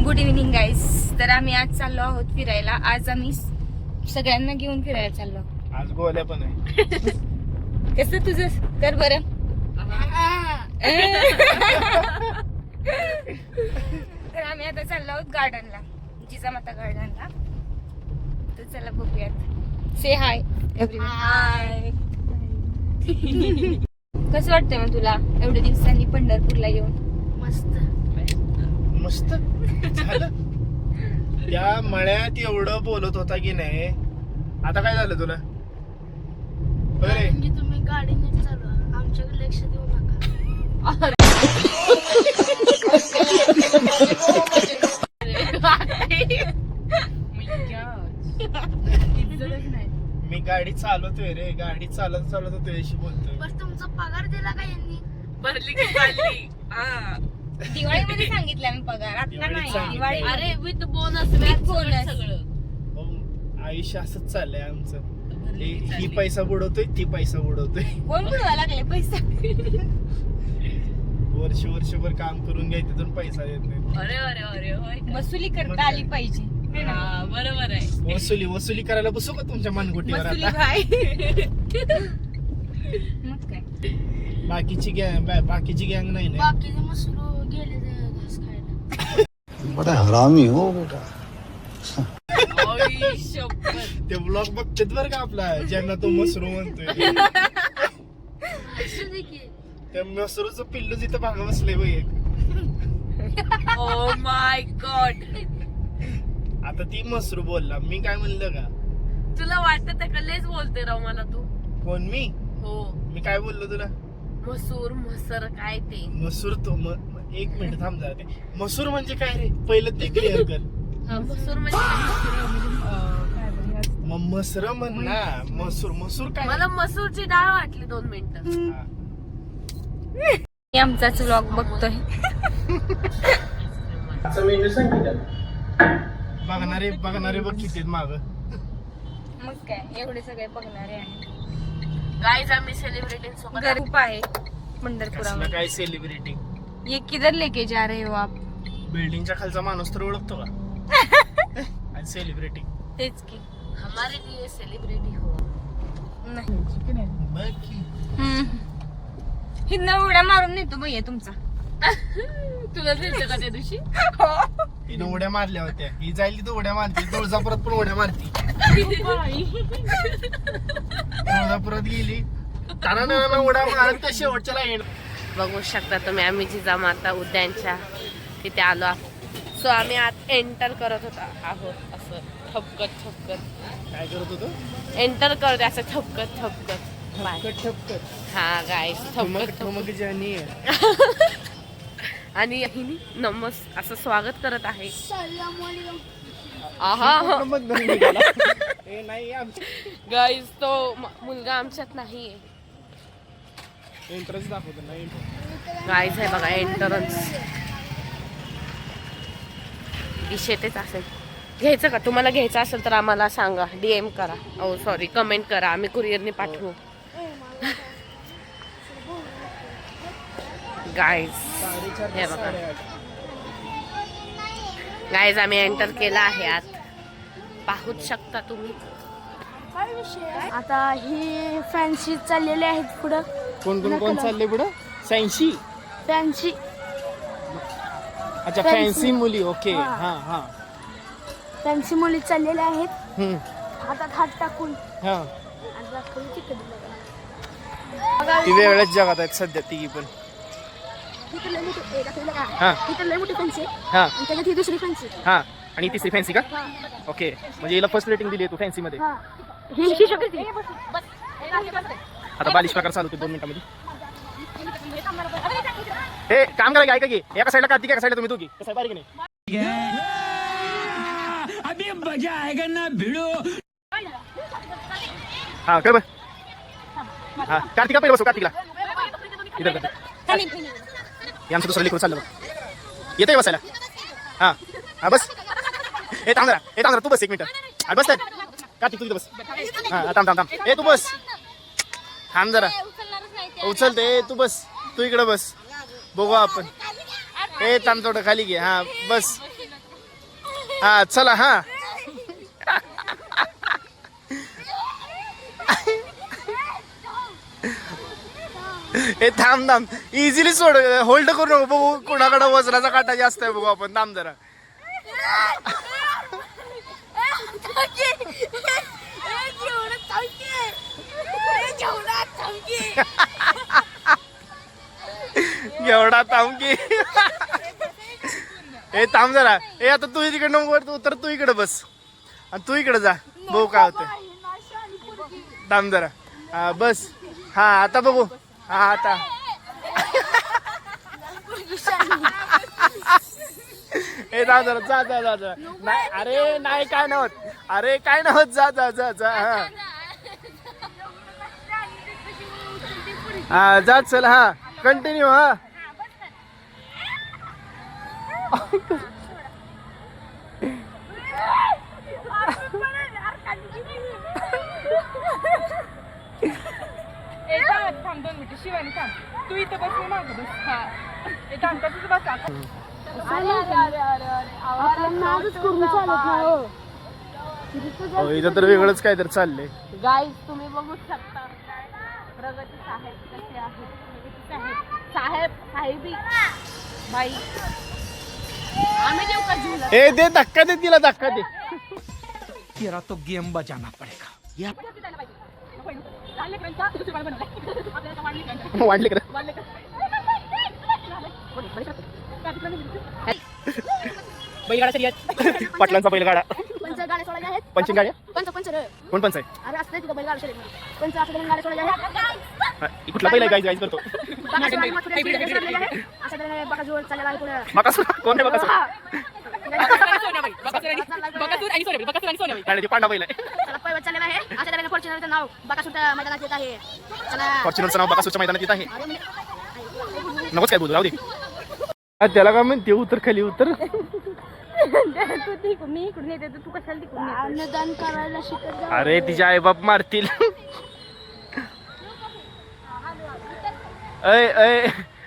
Good evening guys. तर आम्ही आज चाललो आहोत फिरायला. आज आम्ही सगळ्यांना घेऊन फिरायला चाललो. आज गोल्या पण आहे. कसं तुझं कर बरं. तर आम्ही आता चाललो आहोत गार्डनला, जिजामाता गार्डनला. तर चला बघूयात. से हाय एव्हरीवन. हाय. कसं वाटतंय मग तुला एवढ्या दिवसांनी पंढरपूरला येऊन? मस्त झालं. त्या मळ्यात एवढं बोलत होता की नाही, आता काय झालं तुला? बरे तुम्ही गाडी नीट चालवा, आमच्याकडे लक्ष देऊ नका. मी गाडी चालवतोय रे, गाडी चालत चालत तुझ्याशी बोलतोय. बस तुमचा पगार दिला का यांनी? भरली की काढली. दिवाळीमध्ये सांगितलं मी पगार, आता दिवाळीत नाही. सांगितलं. दिवाळी अरे विथ बोनस बोनस. सगळं हो, आयुष्य असंच चाललंय आमचं. ही पैसा बुडवतोय, ती पैसा बुडवतोय. कोण बुडवा लागले पैसा? वर्षभर काम करून घ्यायचं तिथून पैसा येत नाही. अरे अरे अरे होय. वसुली करता आली पाहिजे. हा, बरोबर आहे. वसुली करायला बसू का तुमच्या मनगुटीवर वसुली आता? काय? मग काय? बाकीची गँग नाही ना. बाकीचे मसरू गेले ते घास खायला. बड़ा हरामी हो बेटा. आई शपथ. ते ब्लॉग बघतात बरं का आपला, ज्यांना तो मसरू म्हणतोय. असू दे की. त्या मसरूचं पिल्लू जिथं भागा बसलंय बघ एक. Oh my God. आता ती मसरू बोलला, मी काय म्हणलं का? तुला वाटत का लयच बोलते राव मला तू? कोण मी? हो. मी काय बोललो तुला? मसूर मसर काय ते? मसूर तो एक मिनिट थांब जरा. ते मसूर म्हणजे काय रे, पहिलं ते क्लिअर कर. मसूर म्हणजे मग मसर म्हण ना. मसूर काय? मला मसूरची डाळ वाटली 2 मिनिटं. हा. मी आमचाच व्लॉग बघतोय. बघणारे बघ किती माग. मग काय, एवढे सगळे बघणारे आहेत. गाईज आम्ही सेलिब्रिटी सोबत गरीब आहे कसलं पंढरपुरामध्ये. काय सेलिब्रिटी? ये किधर लेके जा रहे हो आप? बिल्डिंगच्या खालचा माणूस तर ओळखतो का? आणि सेलिब्रिटी तेच की. हमारे लिए सेलिब्रिटी हो. नाही. हिंदा उड्या मारून नेतो भैया तुमचा. तुला दिलते का त्या दिवशी? तिने उड्या मारल्या होत्या. ही जाईल तिथं उड्या मारते. तुळजापुरात पण उड्या मारती. तुळजापुरात गेली ताना उड्या मारत त्या शेवटच्या लाईन. बघू शकता तुम्ही, आम्ही जिजामाता उद्यानच्या तिथे आलो आहोत. सो आम्ही आत एंटर करत आहोत असं ठपकत. काय करत होतो? एंटर करते असं ठपकत. ठपकत. हा गाईस ठपकत. ठमक ज्यानी आणि हिनी असं स्वागत करत आहे. सलामवालेकुम. आहा नाही गाईस तो मुलगा आमच्यात नाहीये. एंट्रन्स दाखवतो नाही. गाईस आहे बघा एंट्रन्स. दिशेतेच असेल. घ्यायचं का? तुम्हाला घ्यायचं असेल तर आम्हाला सांगा, DM करा. ओ सॉरी, कमेंट करा, आम्ही कुरिअरने पाठवू. गाईज हे बघा. गाईज आम्ही एंटर केला आहे आत. पाहूच शकता तुम्ही. आता ही फॅन्सी चाललेले आहेत पुढं. कोण चालले पुढं? फॅन्सी. अच्छा, फॅन्सी मुली. ओके. हा फॅन्सी मुली चाललेल्या आहेत. हातात हात टाकून हा. आणि दाखवली तिकडे बघा. ती वेगळ्याच जगात आहेत सध्या तिघी पण. इथं लय मोठी दाखवली बघा. हा इथं लय मोठी फॅन्सी हा आणि त्याच्यात ही दुसरी फॅन्सी. हा. आणि तिसरी फॅन्सी का? ओके, म्हणजे हिला फर्स्ट रेटिंग दिली आहे तू फॅन्सी मध्ये. ही शकते. आता बालिश प्रकार चालू होते 2 मिनिटांमध्ये. हे काम करा, ऐका की एका साईडला कार्तिक, एका साईडला तुम्ही दोघी. कसं आहे बारीक नाही? अभी मजा आएगा ना भिड़ो. हा कर. हा कार्तिका पहिले बसू. कार्तिकला इधर कर. हे आमचं दुसरं लेकरू चाललं बघ. येतंय बसायला. हा बस. हे थांब जरा तू बस 1 मिनिट. बस तर कार्तिक, तू इथं बस. हा थांब. ए तू बस. थांब जरा. उचलते. तू बस. तू इकडे बस. बघू आपण. हे थांब थोडं खाली घे. हा बस. हा चला हा. हे थांब थांब इझिली सोड, होल्ड करू नको. बघू कोणाकडे वजनाचा काटा जास्त आहे बघू आपण. थांब जरा. एवढा थांब की. हे थांब जरा. हे आता तू तिकडनं वर उतर, तू इकडे बस आणि तू इकडे जा. बघू काय होतं. थांब जरा. हा बस. हा आता बघू. हा आता. हे जा जरा. जा जा जा जा. नाही अरे नाही काय नव्हत. अरे काय नव्हत. जा जा जा जा. हा हा जा चल. हा कंटिन्यू. हा थांब 2 मिनिटं. शिवानी थांब. तू इथं बस, मी मागं बस. हा थांब तसंच बस आता. आपल्याला नादच करून चालत नाही हो. हो, इथं तर वेगळंच काय तर चाललंय. गाईज तुम्ही बघू शकता प्रगती साहेब कसे आहेत. साहेब साहेबी बाई. आम्ही देऊ का झुला? ए दे धक्का दे तिला. धक्का दे. तेरा तो गेम बजाना पड़ेगा. वाढले का पाटलांचा बैलगाडा. पंच गाड्या सोडायच्या आहेत. पंचिंग गाड्या. पंच रे. कोण पंच आहे. अरे असते तिथं बैलगाडा शर्यत. पंच असं गाड्या सोडायच्या आहेत. हा, कुठला बैल आहे. गाईज गाईज करतो. असं बकासूर चाललेला आहे पुढे. बकासूर. कोण आहे बकासूर. नाही, ते पांडा बैल आहे. चला पळवत चाललेला आहे. अशा तऱ्हेने फॉर्च्युनरचं नाव बकासूरच्या मैदानात येत आहे. चला. फॉर्च्युनरचं नाव बकासूरच्या मैदानात येत आहे. नकोच काय बोलू. राहू दे. त्याला काय म्हणते. उतर खाली उतर. तू तिकडून मी इकडून येते, तू कशाला तिकडून येते? अन्नदान करायला शिकत जा. अरे तिचे आई बाप मारतील. अय अय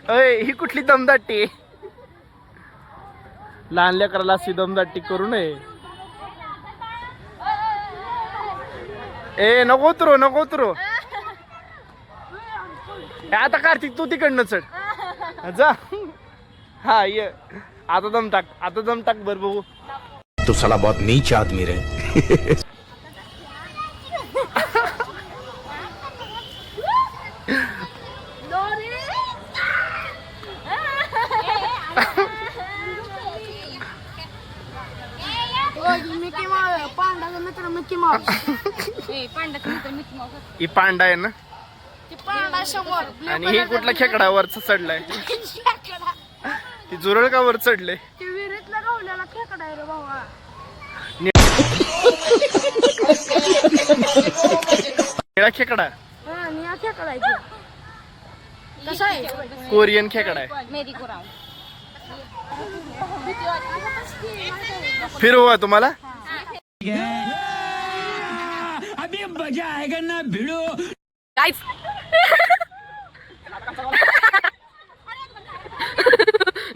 अय ही कुठली दमदाटी. लहान लेकराला अशी दमदाटी करू नये. ए नको उतरू नको उतरू. आता कार्तिक तू तिकडनं चढ. जा. हा ये. आता दम टाक. आता दम टाक. बर बघू. तो साला बहुत नीच आदमी रे. Mickey Mouse. पांडाचा मित्र मिकी माऊस. पांडाचं मित्र मिकी माऊस. ही पांडा आहे ना. ती पांडा समोर. आणि ही कुठला खेकडा वर चढलाय. ती जुरळ का वर चढले. ती विहिरीतला गावल्याला खेकडा आहे रे भावा. निळा खेकडा. हा निळा खेकडा आहे तो. कसा आहे. कोरियन खेकडा आहे. मेरी कोराव. फिरवा तुम्हाला. अभी मजा आएगा ना भिड़ो. गाईज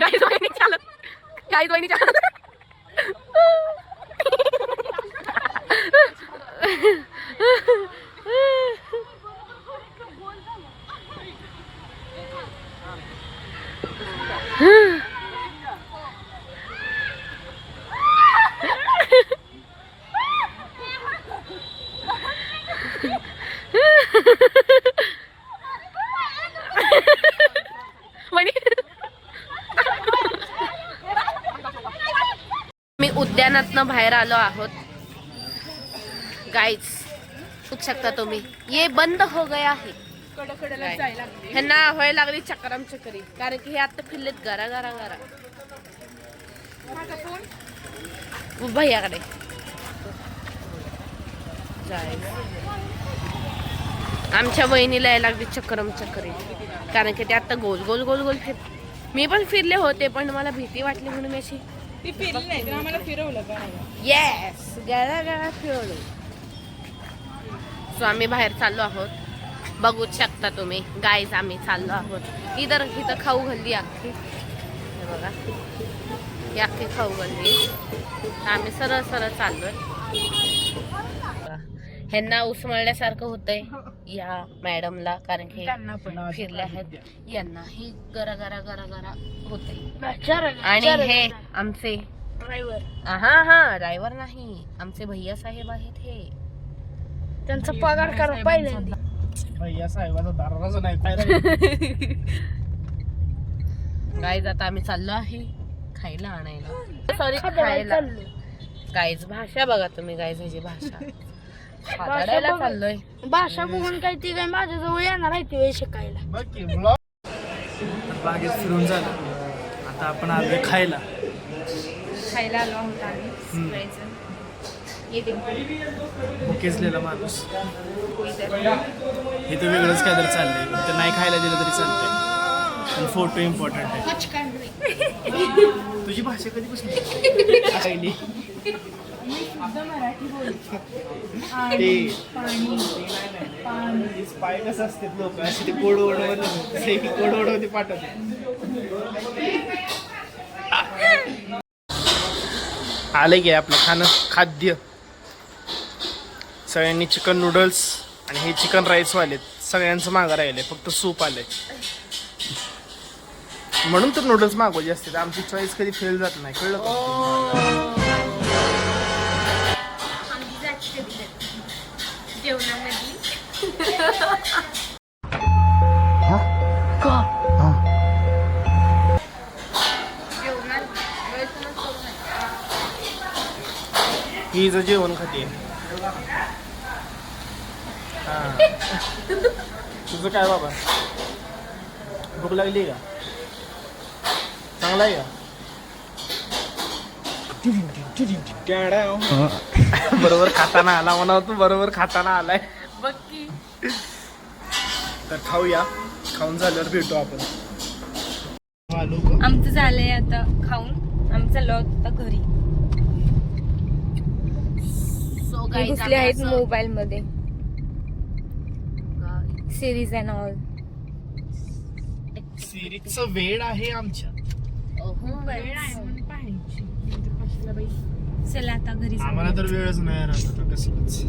गाईज वहिनी चालत. गाईज वहिनी चालत. मी उद्यानातनं बाहेर आलो आहोत. गाईज बघू शकता तुम्ही. ये बंद हो गया है. ह्यांना व्हायला लागली चक्करम चक्करी. कारण की हे आता फिरलेत गरा गरा गरा. भैयाकडे आमच्या वहिनीला यायला लागली चक्करम चक्करी. कारण की ते आता गोल गोल गोल गोल फिर. मी पण फिरले होते पण मला भीती वाटली म्हणून मी अशी. ती फिरली नाही तर आम्हाला फिरवलं. येस गळा गळा फिरवलं. सो आम्ही बाहेर चाललो आहोत. बघूच शकता तुम्ही. गाईज आम्ही चाललो आहोत. इथं खाऊ घालली अख्खी. हे बघा ही अख्खी खाऊ गल्ली. आम्ही सरळ सरळ चाललोय. ह्यांना उसमळल्यासारखं होतंय या मॅडमला, कारण की फिरल्या आहेत. यांनाही गरा गरा गरा गरा होतंय. आणि हे आमचे हा ड्रायव्हर नाही, आमचे भैया साहेब आहेत. हे त्यांचा पगार करा पहिल्यांदा. भैया साहेबाचा दाराचा नाही. गाईज आता आम्ही चाललो आहे खायला आणायला. सॉरी, खायला. गाईज भाषा बघा तुम्ही, गाईज ह्याची भाषा खायला चाललोय. भाषा बघून काही ती काय माझ्या जवळ येणार आहे ती वेळ शिकायला. बागेत फिरून झालं, आता आपण आलोय खायला. खायला आलो आहोत आम्ही सगळेजण. येते भुकेजलेला माणूस हे तर वेगळंच काहीतरी चाललंय. तर नाही खायला दिलं तरी चालतंय, पण फोटो इम्पॉर्टंट आहे. तुझी भाषा कधीपासून खायली? ते स्पाय कसं असतात लोक असे, ते कोड ओढवते पाठवते. आलंय की आपलं खाद्य. सगळ्यांनी चिकन नूडल्स आणि हे चिकन राईस वालेत. सगळ्यांचं मागं राहिलंय, फक्त सूप आलंय. म्हणून तर नूडल्स मागवायचे असते. आमची चॉईस कधी फेल जात नाही, कळलं का? जेवणामध्ये ही जर जेवण खाते. हा, तुझं काय बाबा, भूक लागली का? चांगला आहे का? बरोबर खाताना आला म्हणा तू, बरोबर खाताना आलाय. बघ की. तर खाऊया, खाऊन झाल्यावर भेटू आपण. आमचं झालंय आता खाऊन. आम्ही चाललो आहोत आता घरी. So हे guys, घुसले आहेत आम्ही मोबाईल मध्ये सिरीज अँड ऑल. सिरीजचं वेळ आहे आमच्या. चला आता घरी जाऊ. आम्हाला तर वेळच नाही राहत कसलंच.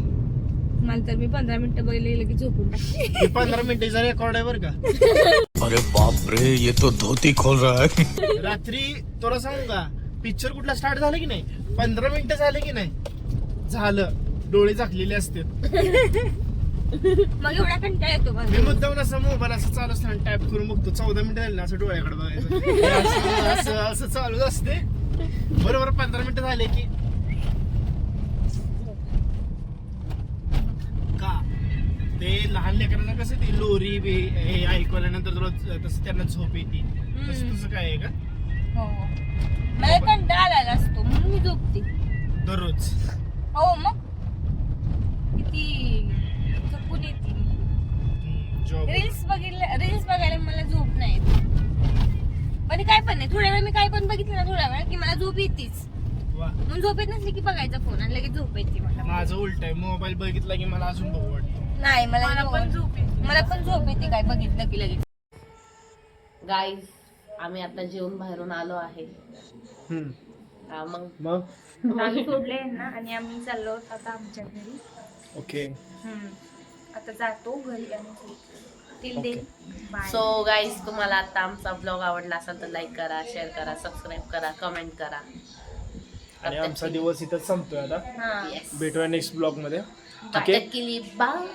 मला तर मी 15 मिनिटं बघितले की झोपून टाकते. 15 मिनिटाचा रेकॉर्ड आहे बरं का. अरे बाप रे, ये तो धोती खोल रहा है. रात्री तुला सांगू का, पिक्चर कुठला स्टार्ट झाला की नाही, 15 मिनिटं झाले की नाही, झालं डोळे झाकलेले असते. मग एवढा कंटाळा येतो मी मला. मुद्दाम असं मोबाईल असं चालू असताना टॅप करून बघतो. 14 मिनिटं झाली ना, असं डोळ्याकडे बघायचं. असं असं चालूच असते. बरोबर 15 मिनिटं झाले की का ते लहान लेकरांना कसं ती लोरी हे ऐकवल्यानंतर तुला तसं त्यांना झोप येते, तसं तुझं काय आहे का? हो, मला कंटाळा आलेला असतो म्हणून मी झोपते दररोज. हो, मग किती झोपून येते. जॉब रील्स बघायला मला झोप नाही येत. पण काय पण नाही, थोड्या वेळ मी काय पण बघितलं ना, थोड्या वेळ की मला झोप येतेच. म्हणून झोप येत नसली की बघायचा फोन आणि लगेच झोप येते मला. माझं उलट आहे, मोबाईल बघितला की मला अजून बघू वाटतं. नाही, मला पण झोप येते काय बघितलं की लगेच. गाईज आम्ही आता जेवून बाहेरून आलो आहे. मग आम्ही सोडले ना आणि आम्ही चाललो आता आमच्या घरी. ओके. आता जातो घरी आणि टिल दे बाय. सो गाईज, तुम्हाला आता आमचा ब्लॉग आवडला असेल तर लाईक करा, शेअर करा, सबस्क्राईब करा, कमेंट करा. आणि आमचा दिवस इथं संपतोय आता. हा. येस, भेटूया नेक्स्ट ब्लॉग मध्ये. ठीक आहे. बाय.